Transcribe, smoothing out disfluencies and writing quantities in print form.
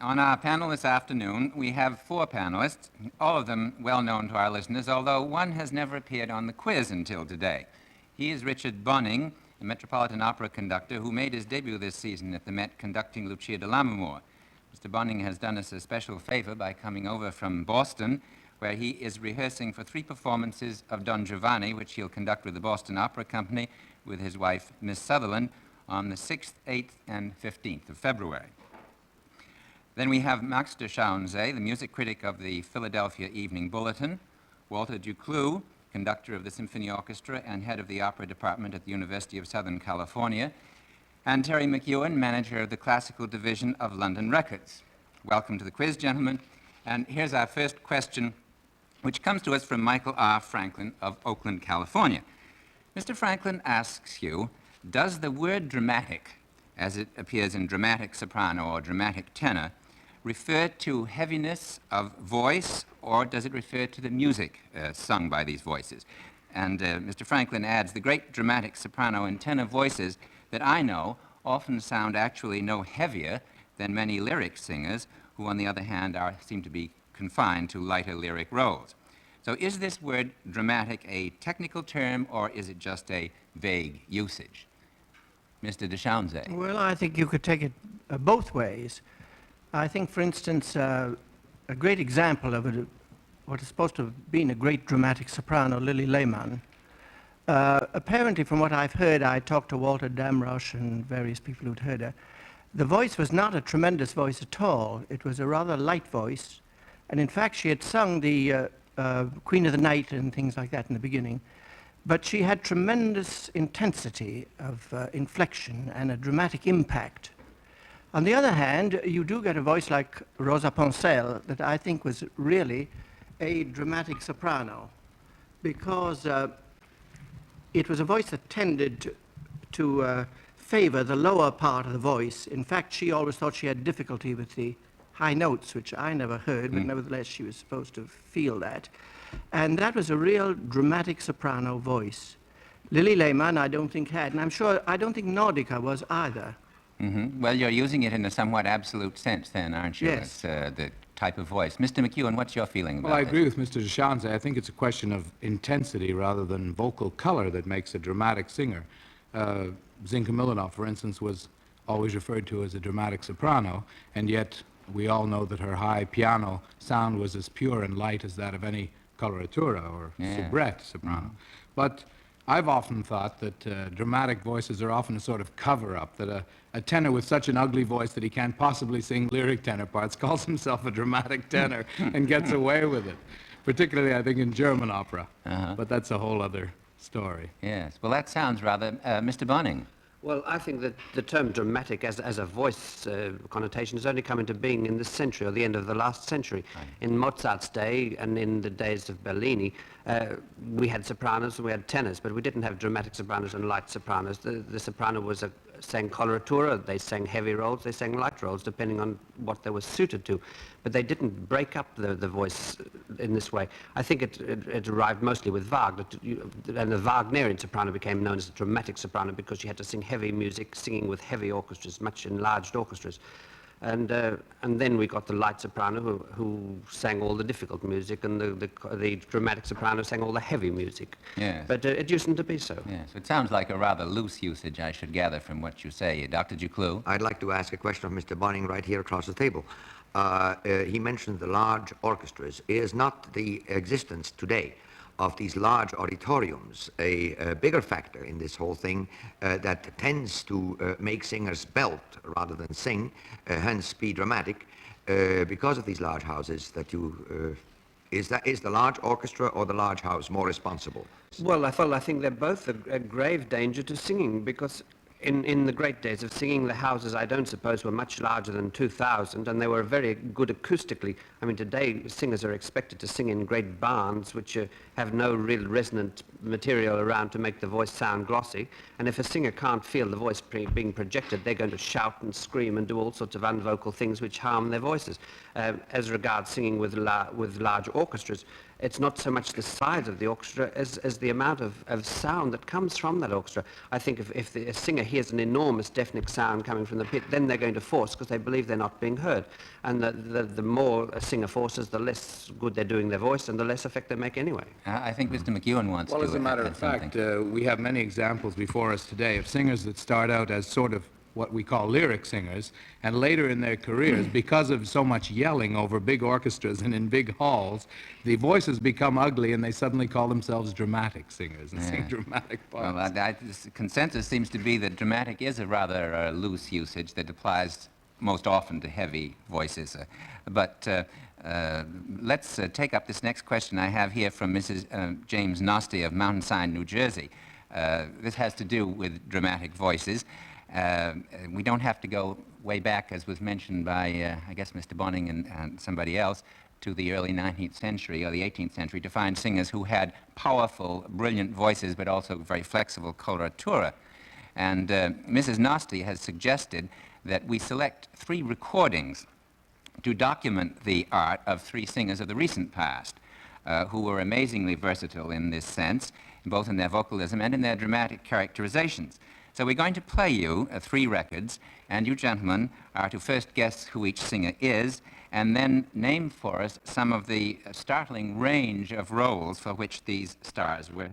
On our panel this afternoon, we have 4 panelists, all of them well known to our listeners, although one has never appeared on the quiz until today. He is Richard Bonynge, a Metropolitan Opera conductor who made his debut this season at the Met conducting Lucia de Lammermoor. Mr. Bonynge has done us a special favor by coming over from Boston, where he is rehearsing for 3 performances of Don Giovanni, which he'll conduct with the Boston Opera Company with his wife, Miss Sutherland, on the 6th, 8th, and 15th of February. Then we have Max de Schauensee, the music critic of the Philadelphia Evening Bulletin, Walter Ducloux, conductor of the Symphony Orchestra and head of the opera department at the University of Southern California, and Terry McEwen, manager of the classical division of London Records. Welcome to the quiz, gentlemen. And here's our first question, which comes to us from Michael R. Franklin of Oakland, California. Mr. Franklin asks you, does the word dramatic, as it appears in dramatic soprano or dramatic tenor, refer to heaviness of voice, or does it refer to the music sung by these voices? And Mr. Franklin adds, the great dramatic soprano and tenor voices that I know often sound actually no heavier than many lyric singers, who on the other hand seem to be confined to lighter lyric roles. So is this word dramatic a technical term, or is it just a vague usage? Mr. de Schauensee. Well, I think you could take it both ways. I think, for instance, a great example of it, what is supposed to have been a great dramatic soprano, Lily Lehmann. Apparently, from what I've heard, I talked to Walter Damrosch and various people who'd heard her, the voice was not a tremendous voice at all. It was a rather light voice. And in fact, she had sung the Queen of the Night and things like that in the beginning. But she had tremendous intensity of inflection and a dramatic impact. On the other hand, you do get a voice like Rosa Poncel that I think was really a dramatic soprano, because it was a voice that tended to favor the lower part of the voice. In fact, she always thought she had difficulty with the high notes, which I never heard, but nevertheless she was supposed to feel that. And that was a real dramatic soprano voice. Lily Lehmann I don't think had, and I don't think Nordica was either. Mm-hmm. Well, you're using it in a somewhat absolute sense then, aren't you? Yes. It's the type of voice. Mr. McEwen, what's your feeling about it? Well, I agree with Mr. de Schauensee. I think it's a question of intensity rather than vocal color that makes a dramatic singer. Zinka Milanov, for instance, was always referred to as a dramatic soprano, and yet we all know that her high piano sound was as pure and light as that of any coloratura or soubrette soprano. But I've often thought that dramatic voices are often a sort of cover-up, that a tenor with such an ugly voice that he can't possibly sing lyric tenor parts calls himself a dramatic tenor and gets away with it, particularly, I think, in German opera. But that's a whole other story. Yes. Well, that sounds rather... Mr. Bonynge. Well, I think that the term dramatic as a voice connotation has only come into being in this century, or the end of the last century. Right. In Mozart's day and in the days of Bellini, we had sopranos and we had tenors, but we didn't have dramatic sopranos and light sopranos. The soprano sang coloratura, they sang heavy roles, they sang light roles, depending on what they were suited to. But they didn't break up the voice in this way. I think it arrived mostly with Wagner, and the Wagnerian soprano became known as a dramatic soprano because she had to sing heavy music, singing with heavy orchestras, much enlarged orchestras. And then we got the light soprano who sang all the difficult music, and the dramatic soprano sang all the heavy music. Yes. But it usedn't to be so. Yes. It sounds like a rather loose usage, I should gather from what you say. Dr. Ducloux? I'd like to ask a question of Mr. Bonynge right here across the table. He mentioned the large orchestras. Is not the existence today of these large auditoriums a bigger factor in this whole thing that tends to make singers belt rather than sing, hence be dramatic, because of these large houses that you... Is the large orchestra or the large house more responsible? Well, I think they're both a grave danger to singing, because in the great days of singing, the houses, I don't suppose, were much larger than 2,000, and they were very good acoustically. I mean, today, singers are expected to sing in great barns, which have no real resonant material around to make the voice sound glossy. And if a singer can't feel the voice being projected, they're going to shout and scream and do all sorts of unvocal things which harm their voices. As regards singing with large orchestras, it's not so much the size of the orchestra as the amount of sound that comes from that orchestra. I think if a singer hears an enormous deafening sound coming from the pit, then they're going to force because they believe they're not being heard. And the more a singer forces, the less good they're doing their voice and the less effect they make anyway. I think Mr. McEwen wants to Well, as a matter add of fact, something. we have many examples before us today of singers that start out as sort of what we call lyric singers, and later in their careers, because of so much yelling over big orchestras and in big halls, the voices become ugly and they suddenly call themselves dramatic singers and sing dramatic parts. Well, the consensus seems to be that dramatic is a rather loose usage that applies most often to heavy voices. Let's take up this next question I have here from Mrs. James Nosty of Mountainside, New Jersey. This has to do with dramatic voices. We don't have to go way back, as was mentioned by, I guess, Mr. Bonynge and somebody else, to the early 19th century or the 18th century to find singers who had powerful, brilliant voices, but also very flexible coloratura. And Mrs. Nosty has suggested that we select 3 recordings to document the art of 3 singers of the recent past who were amazingly versatile in this sense, both in their vocalism and in their dramatic characterizations. So we're going to play you 3 records, and you gentlemen are to first guess who each singer is, and then name for us some of the startling range of roles for which these stars were